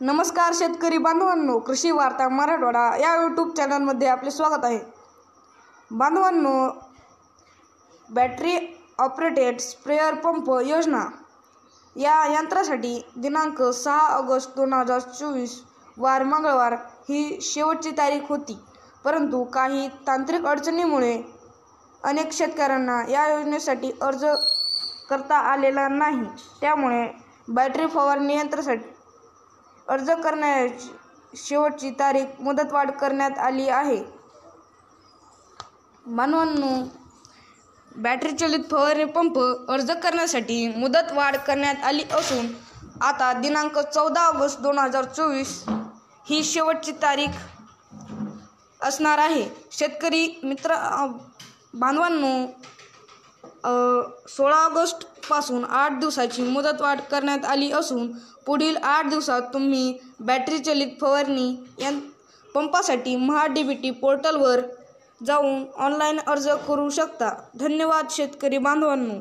नमस्कार शेतकरी बांधवांनो, कृषी वार्ता मराठवाडा या यूट्यूब चॅनलमध्ये आपले स्वागत आहे. बांधवांनो, बॅटरी ऑपरेटेड स्प्रेअर पंप योजना या यंत्रासाठी दिनांक 6 ऑगस्ट 2024 वार मंगळवार ही शेवटची तारीख होती. परंतु काही तांत्रिक अडचणीमुळे अनेक शेतकऱ्यांना या योजनेसाठी अर्ज करता आलेला नाही. त्यामुळे बॅटरी फवारणी यंत्रासाठी अर्ज करण्याची शेवटची तारीख मुदतवाढ करण्यात आली आहे. बांधवांनो, बॅटरी चलित फवारणी पंप अर्ज करण्यासाठी मुदतवाढ करण्यात आली असून आता दिनांक 14 ऑगस्ट 2024 ही शेवटची तारीख असणार आहे. शेतकरी बांधवांनो, 16 ऑगस्ट पासून 8 दिवसाची मुदतवाढ करण्यात आली असून पुढील 8 दिवसात तुम्ही बॅटरी चलित फवारणी पंपासाठी महा-डी-बी-टी पोर्टलवर जाऊन ऑनलाईन अर्ज करू शकता. धन्यवाद शेतकरी बांधवांनो.